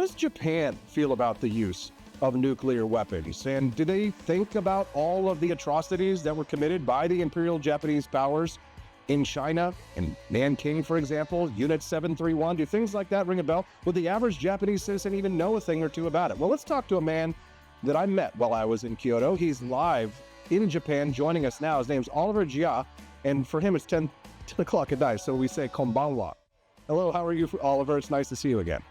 does Japan feel about the use of nuclear weapons? And do they think about all of the atrocities that were committed by the Imperial Japanese powers in China and Nanking, for example, Unit 731? Do things like that ring a bell? Would the average Japanese citizen even know a thing or two about it? Well, let's talk to a man that I met while I was in Kyoto. He's live in Japan joining us now. His name's Oliver Jia, and for him it's 10 o'clock at night, so we say konbanwa. Hello, how are you, Oliver? It's nice to see you again.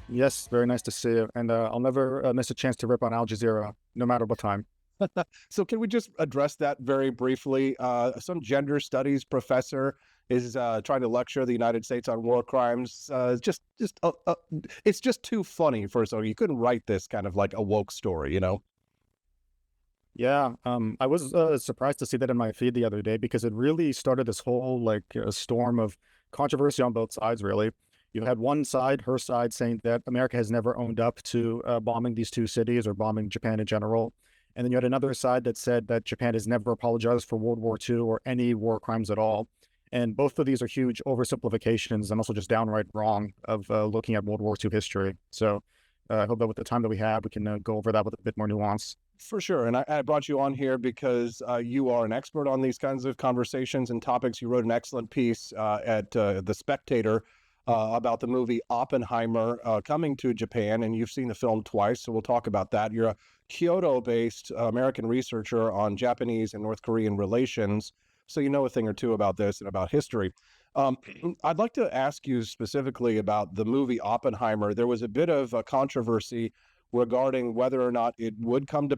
Yes, very nice to see you. And I'll never miss a chance to rip on Al Jazeera, no matter what time. So can we just address that very briefly? Some gender studies professor is trying to lecture the United States on war crimes. It's just too funny for so you couldn't write this kind of like a woke story, you know? Yeah, I was surprised to see that in my feed the other day because it really started this whole storm of controversy on both sides, really. You had one side, her side, saying that America has never owned up to bombing these two cities or bombing Japan in general. And then you had another side that said that Japan has never apologized for World War II or any war crimes at all. And both of these are huge oversimplifications and also just downright wrong of looking at World War II history. So I hope that with the time that we have, we can go over that with a bit more nuance. For sure. And I brought you on here because you are an expert on these kinds of conversations and topics. You wrote an excellent piece at The Spectator about the movie Oppenheimer coming to Japan, and you've seen the film twice, so we'll talk about that. You're a Kyoto-based American researcher on Japanese and North Korean relations, so you know a thing or two about this and about history. I'd like to ask you specifically about the movie Oppenheimer. There was a bit of a controversy regarding whether or not it would come to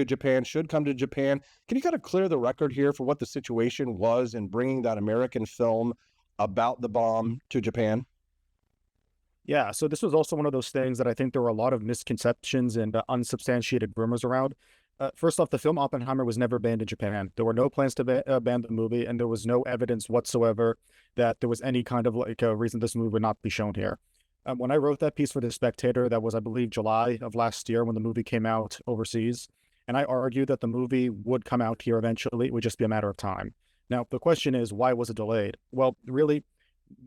Japan, should come to Japan. Can you kind of clear the record here for what the situation was in bringing that American film about the bomb to Japan? Yeah, so this was also one of those things that I think there were a lot of misconceptions and unsubstantiated rumors around. First off, the film Oppenheimer was never banned in Japan. There were no plans to ban the movie, and there was no evidence whatsoever that there was any kind of a reason this movie would not be shown here. When I wrote that piece for The Spectator, that was, I believe, July of last year when the movie came out overseas, and I argued that the movie would come out here eventually. It would just be a matter of time. Now, the question is, why was it delayed? Well, really,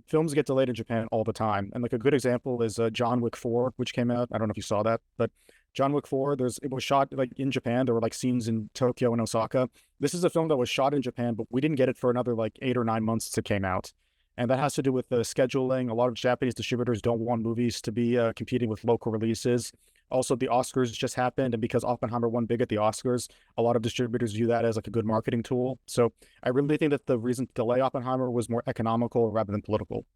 films get delayed in Japan all the time. And a good example is John Wick 4, which came out. I don't know if you saw that, but John Wick 4, it was shot in Japan. There were scenes in Tokyo and Osaka. This is a film that was shot in Japan, but we didn't get it for another 8 or 9 months since it came out. And that has to do with the scheduling. A lot of Japanese distributors don't want movies to be competing with local releases. Also, the Oscars just happened, and because Oppenheimer won big at the Oscars, a lot of distributors view that as a good marketing tool. So I really think that the reason to delay Oppenheimer was more economical rather than political.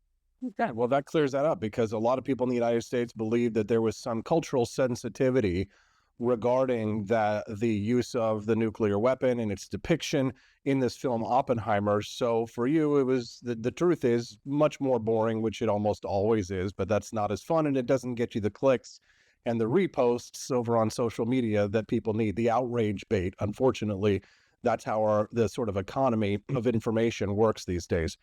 Yeah, well, that clears that up because a lot of people in the United States believe that there was some cultural sensitivity regarding the use of the nuclear weapon and its depiction in this film Oppenheimer. So for you, it was the truth is much more boring, which it almost always is, but that's not as fun, and it doesn't get you the clicks and the reposts over on social media that people need, the outrage bait. Unfortunately, that's how the sort of economy of information works these days.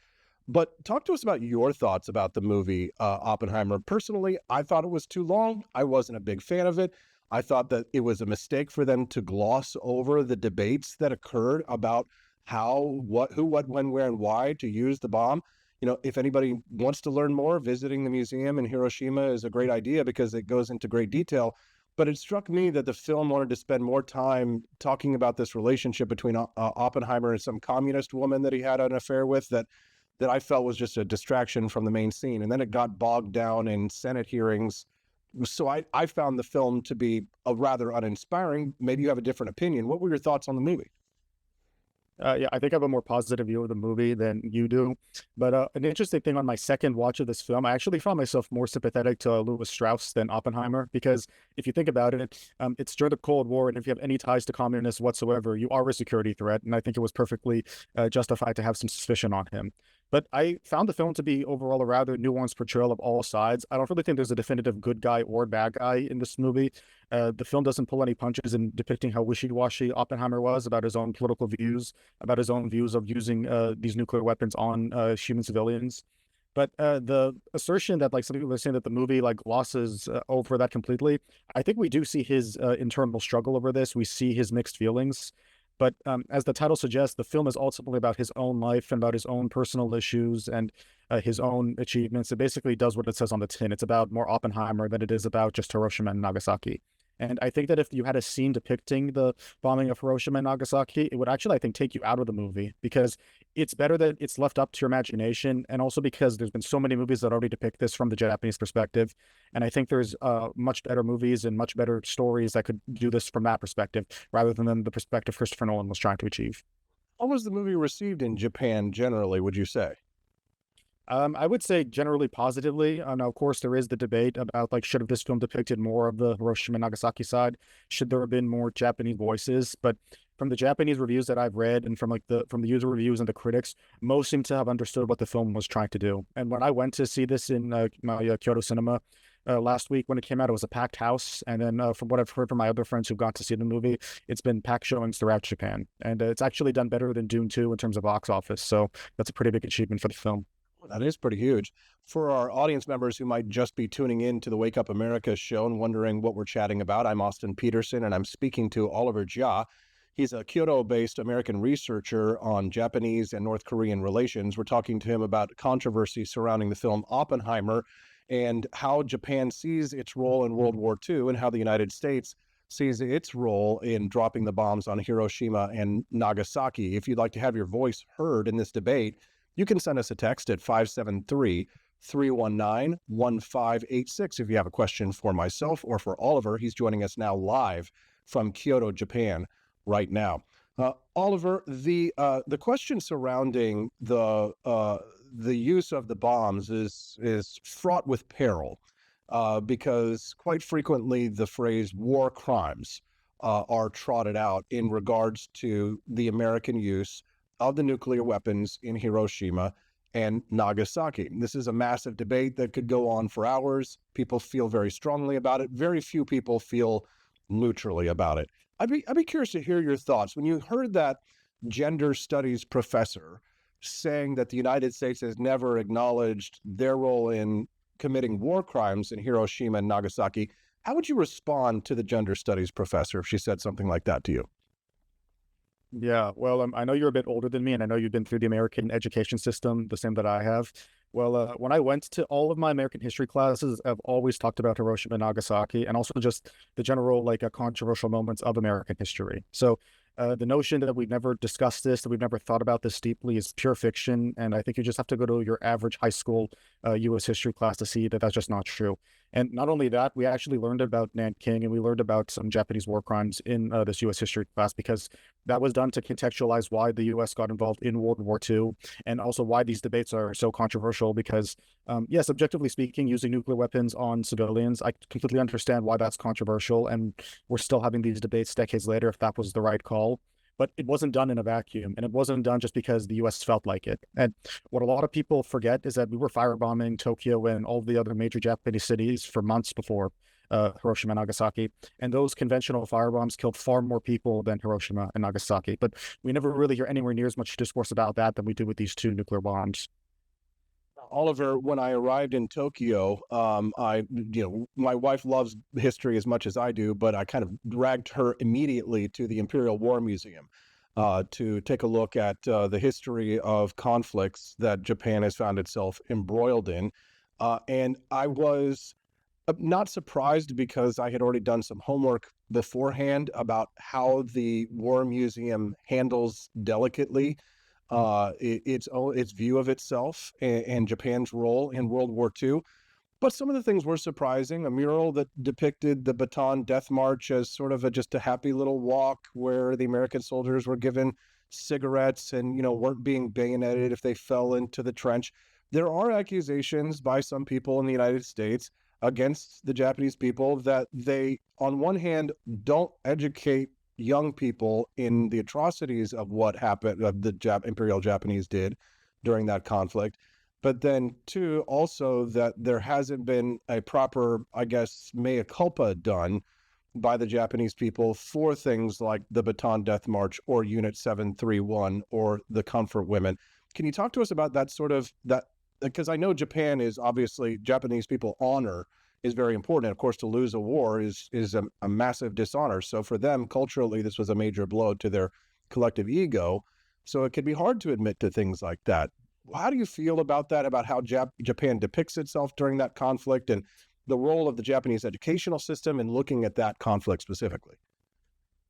But talk to us about your thoughts about the movie Oppenheimer. Personally, I thought it was too long. I wasn't a big fan of it. I thought that it was a mistake for them to gloss over the debates that occurred about how, what, who, what, when, where, and why to use the bomb. You know, if anybody wants to learn more, visiting the museum in Hiroshima is a great idea because it goes into great detail. But it struck me that the film wanted to spend more time talking about this relationship between Oppenheimer and some communist woman that he had an affair with that I felt was just a distraction from the main scene. And then it got bogged down in Senate hearings. So I found the film to be a rather uninspiring. Maybe you have a different opinion. What were your thoughts on the movie? Yeah, I think I have a more positive view of the movie than you do. But an interesting thing on my second watch of this film, I actually found myself more sympathetic to Louis Strauss than Oppenheimer, because if you think about it, it's during the Cold War, and if you have any ties to communists whatsoever, you are a security threat. And I think it was perfectly justified to have some suspicion on him. But I found the film to be overall a rather nuanced portrayal of all sides. I don't really think there's a definitive good guy or bad guy in this movie. The film doesn't pull any punches in depicting how wishy-washy Oppenheimer was about his own political views, about his own views of using these nuclear weapons on human civilians. But the assertion that some people are saying that the movie glosses over that completely, I think we do see his internal struggle over this. We see his mixed feelings. But as the title suggests, the film is ultimately about his own life and about his own personal issues and his own achievements. It basically does what it says on the tin. It's about more Oppenheimer than it is about just Hiroshima and Nagasaki. And I think that if you had a scene depicting the bombing of Hiroshima and Nagasaki, it would actually, I think, take you out of the movie because it's better that it's left up to your imagination. And also because there's been so many movies that already depict this from the Japanese perspective. And I think there's much better movies and much better stories that could do this from that perspective rather than the perspective Christopher Nolan was trying to achieve. How was the movie received in Japan generally, would you say? I would say generally positively. Now, of course, there is the debate about like should have this film depicted more of the Hiroshima and Nagasaki side? Should there have been more Japanese voices? But from the Japanese reviews that I've read and from the user reviews and the critics, most seem to have understood what the film was trying to do. And when I went to see this in my Kyoto cinema last week when it came out, it was a packed house. And then from what I've heard from my other friends who've gone to see the movie, it's been packed showings throughout Japan, and it's actually done better than Dune 2 in terms of box office. So that's a pretty big achievement for the film. That is pretty huge. For our audience members who might just be tuning in to the Wake Up America show and wondering what we're chatting about, I'm Austin Petersen, and I'm speaking to Oliver Jia. He's a Kyoto-based American researcher on Japanese and North Korean relations. We're talking to him about controversy surrounding the film Oppenheimer and how Japan sees its role in World War II and how the United States sees its role in dropping the bombs on Hiroshima and Nagasaki. If you'd like to have your voice heard in this debate, you can send us a text at 573-319-1586 if you have a question for myself or for Oliver. He's joining us now live from Kyoto, Japan, right now. Oliver, the question surrounding the use of the bombs is fraught with peril because quite frequently the phrase war crimes are trotted out in regards to the American use of the nuclear weapons in Hiroshima and Nagasaki. This is a massive debate that could go on for hours. People feel very strongly about it. Very few people feel neutrally about it. I'd be curious to hear your thoughts. When you heard that gender studies professor saying that the United States has never acknowledged their role in committing war crimes in Hiroshima and Nagasaki, how would you respond to the gender studies professor if she said something like that to you? Yeah, well, I know you're a bit older than me, and I know you've been through the American education system, the same that I have. Well, when I went to all of my American history classes, I've always talked about Hiroshima and Nagasaki, and also just the general like controversial moments of American history. So the notion that we've never discussed this, that we've never thought about this deeply, is pure fiction, and I think you just have to go to your average high school U.S. history class to see that that's just not true. And not only that, we actually learned about Nanking and we learned about some Japanese war crimes in this U.S. history class because that was done to contextualize why the U.S. got involved in World War II and also why these debates are so controversial because, yes, objectively speaking, using nuclear weapons on civilians, I completely understand why that's controversial. And we're still having these debates decades later if that was the right call. But it wasn't done in a vacuum, and it wasn't done just because the U.S. felt like it. And what a lot of people forget is that we were firebombing Tokyo and all the other major Japanese cities for months before Hiroshima and Nagasaki. And those conventional firebombs killed far more people than Hiroshima and Nagasaki. But we never really hear anywhere near as much discourse about that than we do with these two nuclear bombs. Oliver, when I arrived in Tokyo, my wife loves history as much as I do, but I kind of dragged her immediately to the Imperial War Museum to take a look at the history of conflicts that Japan has found itself embroiled in. And I was not surprised because I had already done some homework beforehand about how the War Museum handles delicately its view of itself and Japan's role in World War II. But some of the things were surprising. A mural that depicted the Bataan Death March as sort of just a happy little walk where the American soldiers were given cigarettes and, weren't being bayoneted if they fell into the trench. There are accusations by some people in the United States against the Japanese people that they, on one hand, don't educate young people in the atrocities of what happened, of the Imperial Japanese did during that conflict. But then, two, also that there hasn't been a proper, I guess, mea culpa done by the Japanese people for things like the Bataan Death March or Unit 731 or the Comfort Women. Can you talk to us about that sort of that? Because I know Japan is obviously Japanese people honor is very important. And of course, to lose a war is a massive dishonor. So for them, culturally, this was a major blow to their collective ego. So it can be hard to admit to things like that. How do you feel about that, about how Japan depicts itself during that conflict and the role of the Japanese educational system in looking at that conflict specifically?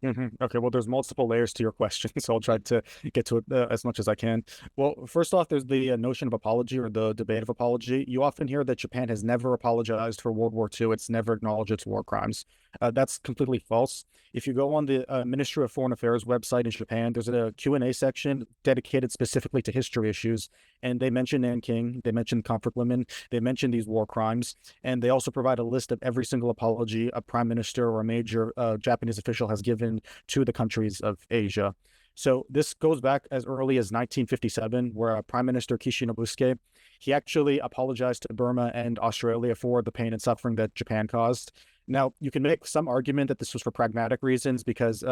Okay, well, there's multiple layers to your question, so I'll try to get to it as much as I can. Well, first off, there's the notion of apology or the debate of apology. You often hear that Japan has never apologized for World War II. It's never acknowledged its war crimes. That's completely false. If you go on the Ministry of Foreign Affairs website in Japan, there's a Q&A section dedicated specifically to history issues, and they mention Nanking, they mention comfort women, they mention these war crimes, and they also provide a list of every single apology a prime minister or a major Japanese official has given to the countries of Asia. So this goes back as early as 1957, where Prime Minister Kishi Nobusuke, he actually apologized to Burma and Australia for the pain and suffering that Japan caused. Now, you can make some argument that this was for pragmatic reasons because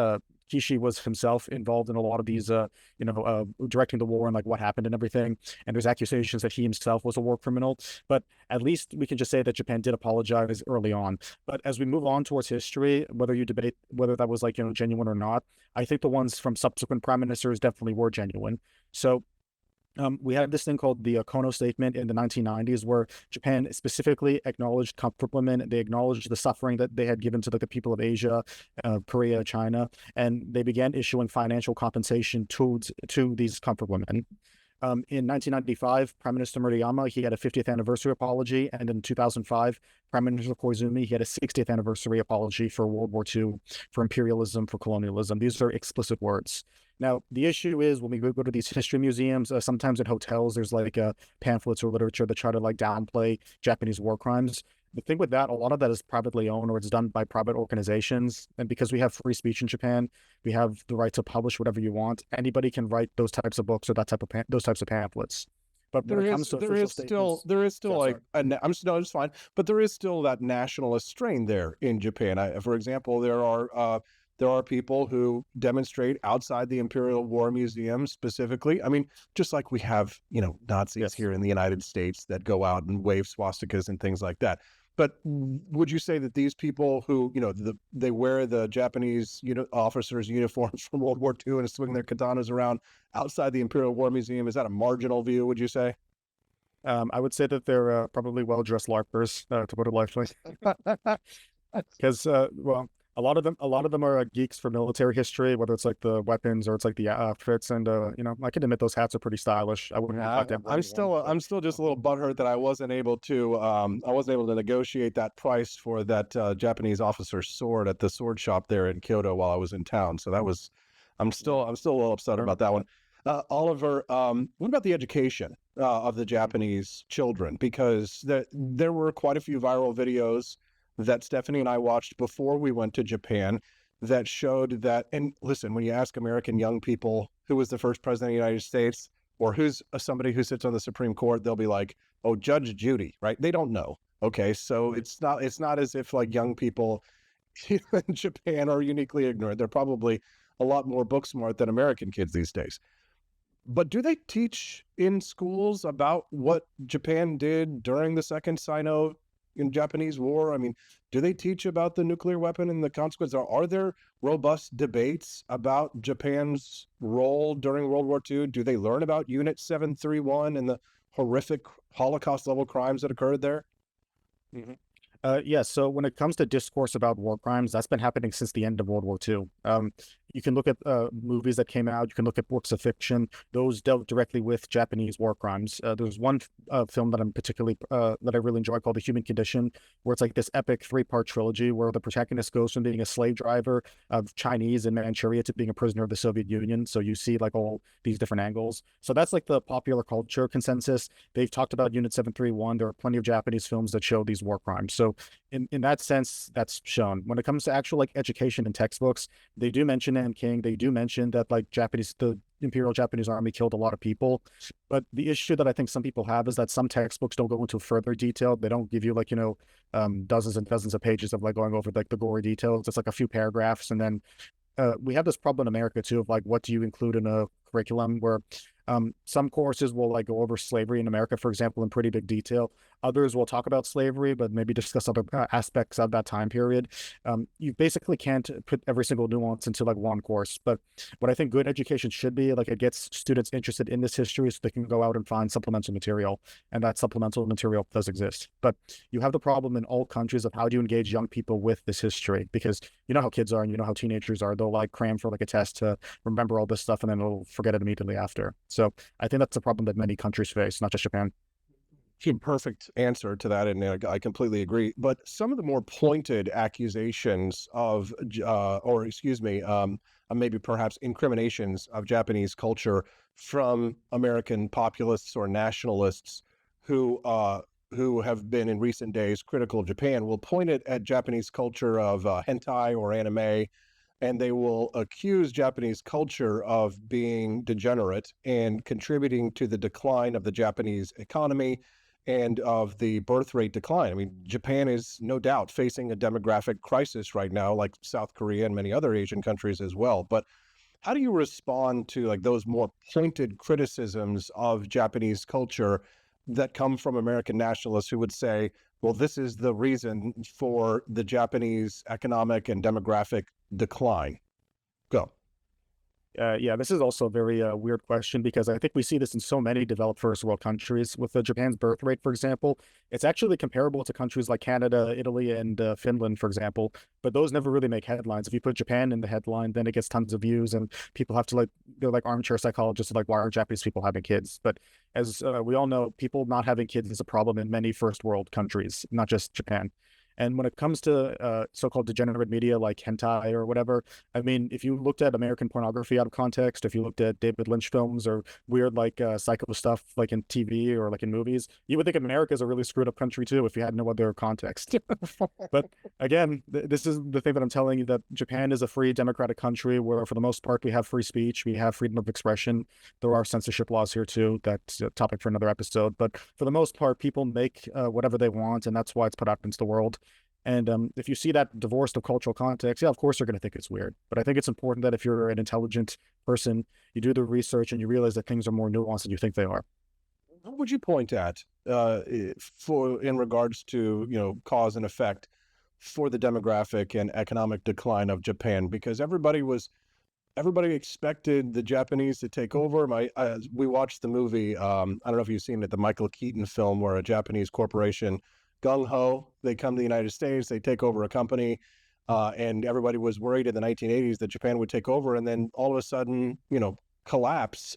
Kishi was himself involved in a lot of these, directing the war and like what happened and everything. And there's accusations that he himself was a war criminal. But at least we can just say that Japan did apologize early on. But as we move on towards history, whether you debate whether that was like, genuine or not, I think the ones from subsequent prime ministers definitely were genuine. So we had this thing called the Kono Statement in the 1990s, where Japan specifically acknowledged comfort women. They acknowledged the suffering that they had given to the people of Asia, Korea, China, and they began issuing financial compensation to these comfort women. In 1995, Prime Minister Murayama, he had a 50th anniversary apology, and in 2005, Prime Minister Koizumi, he had a 60th anniversary apology for World War II, for imperialism, for colonialism. These are explicit words. Now, the issue is when we go to these history museums, sometimes at hotels, there's like pamphlets or literature that try to like downplay Japanese war crimes. The thing with that, a lot of that is privately owned or it's done by private organizations. And because we have free speech in Japan, we have the right to publish whatever you want. Anybody can write those types of books or those types of pamphlets. But when it comes to official statements, there is still yeah, like no, it's fine, but there is still that nationalist strain there in Japan. For example, there are people who demonstrate outside the Imperial War Museum specifically. I mean, just like we have, Nazis yes. here in the United States that go out and wave swastikas and things like that. But would you say that these people who, they wear the Japanese officers' uniforms from World War II and swing their katanas around outside the Imperial War Museum, is that a marginal view, would you say? I would say that they're probably well-dressed LARPers, to put it lightly. Because a lot of them are geeks for military history, whether it's like the weapons or it's like the outfits, and I can admit those hats are pretty stylish. I wouldn't. I'm still just a little butthurt that I wasn't able to negotiate that price for that Japanese officer's sword at the sword shop there in Kyoto while I was in town. So I'm still a little upset about that one. Oliver, what about the education of the Japanese children? Because there were quite a few viral videos that Stephanie and I watched before we went to Japan that showed that, and listen, when you ask American young people who was the first president of the United States or who's somebody who sits on the Supreme Court, they'll be like, oh, Judge Judy, right? They don't know. Okay, so it's not as if like young people in Japan are uniquely ignorant. They're probably a lot more book smart than American kids these days. But do they teach in schools about what Japan did during the Second Sino-Japanese War? I mean, do they teach about the nuclear weapon and the consequences? Are there robust debates about Japan's role during World War II? Do they learn about Unit 731 and the horrific Holocaust-level crimes that occurred there? Mm-hmm. Yeah, so when it comes to discourse about war crimes, that's been happening since the end of World War II. You can look at movies that came out. You can look at works of fiction. Those dealt directly with Japanese war crimes. There's one film that I'm particularly that I really enjoy called The Human Condition, where it's like this epic 3-part trilogy where the protagonist goes from being a slave driver of Chinese in Manchuria to being a prisoner of the Soviet Union. So you see like all these different angles. So that's like the popular culture consensus. They've talked about Unit 731. There are plenty of Japanese films that show these war crimes. So in that sense, that's shown. When it comes to actual like education and textbooks, they do mention Nanking. They do mention that like the Imperial Japanese Army killed a lot of people. But the issue that I think some people have is that some textbooks don't go into further detail. They don't give you like, dozens and dozens of pages of like going over like the gory details. It's like a few paragraphs. And then we have this problem in America too of like, what do you include in a curriculum where some courses will like go over slavery in America, for example, in pretty big detail. Others will talk about slavery, but maybe discuss other aspects of that time period. You basically can't put every single nuance into like one course. But what I think good education should be, like it gets students interested in this history so they can go out and find supplemental material, and that supplemental material does exist. But you have the problem in all countries of how do you engage young people with this history, because you know how kids are and you know how teenagers are. They'll like cram for like a test to remember all this stuff and then they'll forget it immediately after. So I think that's a problem that many countries face, not just Japan. Perfect answer to that, and I completely agree. But some of the more pointed accusations of, or excuse me, maybe perhaps incriminations of Japanese culture from American populists or nationalists who have been in recent days critical of Japan will point it at Japanese culture of hentai or anime, and they will accuse Japanese culture of being degenerate and contributing to the decline of the Japanese economy and of the birth rate decline. I mean, Japan is no doubt facing a demographic crisis right now, like South Korea and many other Asian countries as well. But how do you respond to like those more pointed criticisms of Japanese culture that come from American nationalists who would say, well, this is the reason for the Japanese economic and demographic decline? Go. Yeah, this is also a very weird question because I think we see this in so many developed first world countries. With Japan's birth rate, for example, it's actually comparable to countries like Canada, Italy, and Finland, for example. But those never really make headlines. If you put Japan in the headline, then it gets tons of views, and people have to like they're like armchair psychologists, like why are Japanese people having kids? But as we all know, people not having kids is a problem in many first world countries, not just Japan. And when it comes to so-called degenerate media like hentai or whatever, I mean, if you looked at American pornography out of context, if you looked at David Lynch films or weird like psycho stuff like in TV or like in movies, you would think America is a really screwed up country too if you had no other context. But again, this is the thing that I'm telling you, that Japan is a free democratic country where for the most part we have free speech, we have freedom of expression. There are censorship laws here too. That's a topic for another episode. But for the most part, people make whatever they want, and that's why it's put out into the world. And if you see that divorced of cultural context, yeah, of course they're going to think it's weird. But I think it's important that if you're an intelligent person, you do the research and you realize that things are more nuanced than you think they are. What would you point at for in regards to, cause and effect for the demographic and economic decline of Japan? Because everybody expected the Japanese to take over. We watched the movie. I don't know if you've seen it, the Michael Keaton film, where a Japanese corporation, gung ho, they come to the United States, they take over a company, and everybody was worried in the 1980s that Japan would take over, and then all of a sudden, collapse.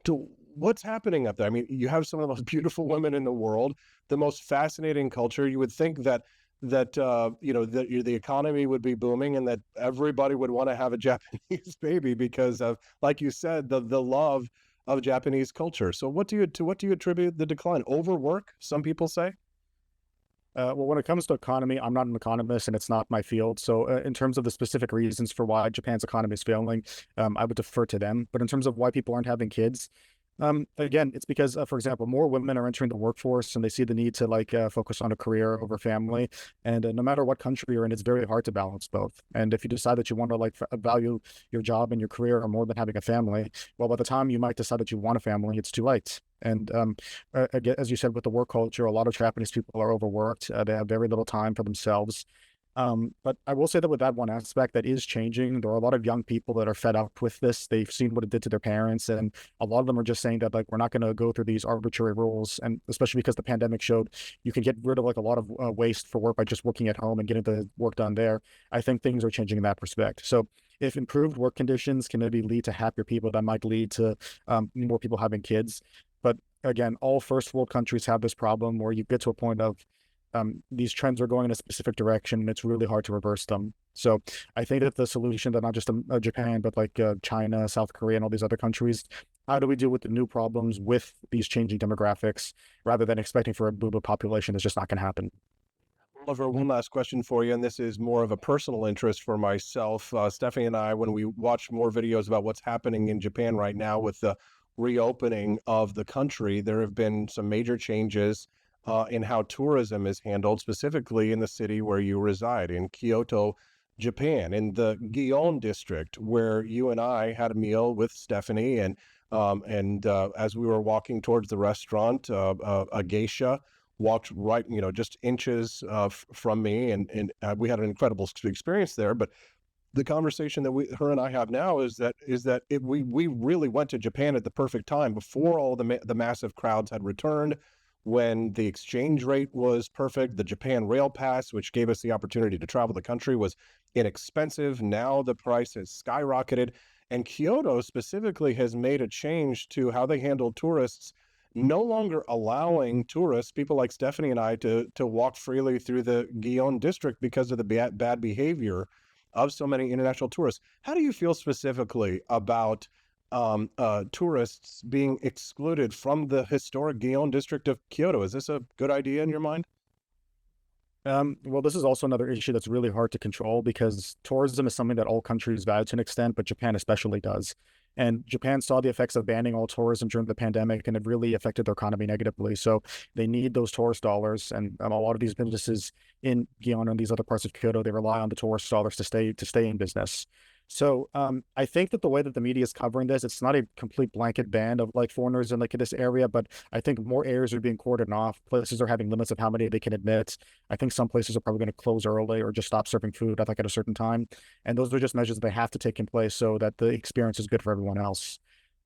To what's happening up there? I mean, you have some of the most beautiful women in the world, the most fascinating culture. You would think that the economy would be booming and that everybody would want to have a Japanese baby because of, like you said, the love of Japanese culture. So what do you attribute the decline? Overwork, some people say. Well, when it comes to economy, I'm not an economist and it's not my field. So, in terms of the specific reasons for why Japan's economy is failing, I would defer to them. But in terms of why people aren't having kids, again, it's because, for example, more women are entering the workforce and they see the need to like focus on a career over family. And no matter what country you're in, it's very hard to balance both. And if you decide that you want to like value your job and your career more than having a family, well, by the time you might decide that you want a family, it's too late. And again, as you said, with the work culture, a lot of Japanese people are overworked. They have very little time for themselves. But I will say that with that one aspect that is changing, there are a lot of young people that are fed up with this. They've seen what it did to their parents, and a lot of them are just saying that like we're not going to go through these arbitrary rules. And especially because the pandemic showed you can get rid of like a lot of waste for work by just working at home and getting the work done there. I think things are changing in that respect. So if improved work conditions can maybe lead to happier people, that might lead to more people having kids. But again, all first world countries have this problem where you get to a point of these trends are going in a specific direction and it's really hard to reverse them. So I think that the solution that not just Japan, but like China, South Korea, and all these other countries, how do we deal with the new problems with these changing demographics rather than expecting for a boom of population that's just not going to happen? Oliver, one last question for you, and this is more of a personal interest for myself. Stephanie and I, when we watch more videos about what's happening in Japan right now with the reopening of the country, there have been some major changes in how tourism is handled, specifically in the city where you reside, in Kyoto, Japan, in the Gion district, where you and I had a meal with Stephanie, and as we were walking towards the restaurant, a geisha walked right, just inches from me, and we had an incredible experience there. But the conversation that her and I have now is that we really went to Japan at the perfect time before all the massive crowds had returned, when the exchange rate was perfect. The Japan Rail Pass, which gave us the opportunity to travel the country, was inexpensive. Now the price has skyrocketed, and Kyoto specifically has made a change to how they handle tourists, no longer allowing tourists, people like Stephanie and I, to walk freely through the Gion district because of the bad behavior of so many international tourists. How do you feel specifically about tourists being excluded from the historic Gion district of Kyoto? Is this a good idea in your mind? Well, this is also another issue that's really hard to control because tourism is something that all countries value to an extent, but Japan especially does. And Japan saw the effects of banning all tourism during the pandemic, and it really affected their economy negatively. So they need those tourist dollars, and a lot of these businesses in Gion and these other parts of Kyoto, they rely on the tourist dollars to stay in business. So I think that the way that the media is covering this, it's not a complete blanket ban of like foreigners in like this area, but I think more areas are being cordoned off. Places are having limits of how many they can admit. I think some places are probably going to close early or just stop serving food, I think, at a certain time. And those are just measures that they have to take in place so that the experience is good for everyone else.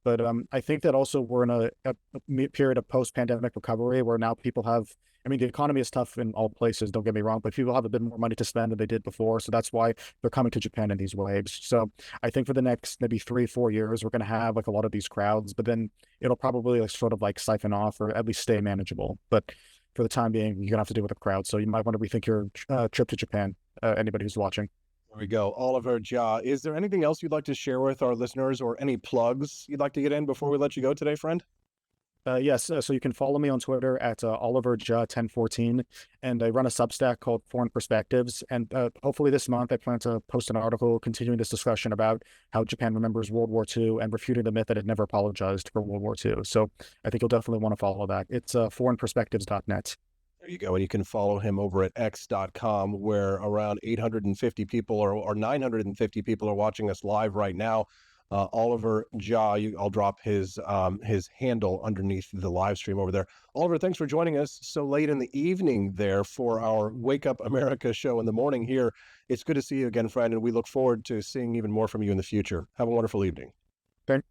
But I think that also we're in a period of post-pandemic recovery where now people have, I mean, the economy is tough in all places, don't get me wrong, but people have a bit more money to spend than they did before. So that's why they're coming to Japan in these waves. So I think for the next maybe 3, 4 years, we're going to have like a lot of these crowds, but then it'll probably like sort of like siphon off or at least stay manageable. But for the time being, you're going to have to deal with the crowd. So you might want to rethink your trip to Japan, anybody who's watching. There we go. Oliver Jia. Is there anything else you'd like to share with our listeners, or any plugs you'd like to get in before we let you go today, friend? Yes, so you can follow me on Twitter at Oliver J 1014, and I run a Substack called Foreign Perspectives. And hopefully this month, I plan to post an article continuing this discussion about how Japan remembers World War II and refuting the myth that it never apologized for World War II. So I think you'll definitely want to follow that. It's foreignperspectives.net. There you go. And you can follow him over at x.com, where around 850 people or 950 people are watching us live right now. Oliver Jia, I'll drop his handle underneath the live stream over there. Oliver, thanks for joining us so late in the evening there for our Wake Up America show in the morning here. It's good to see you again, friend, and we look forward to seeing even more from you in the future. Have a wonderful evening. Thank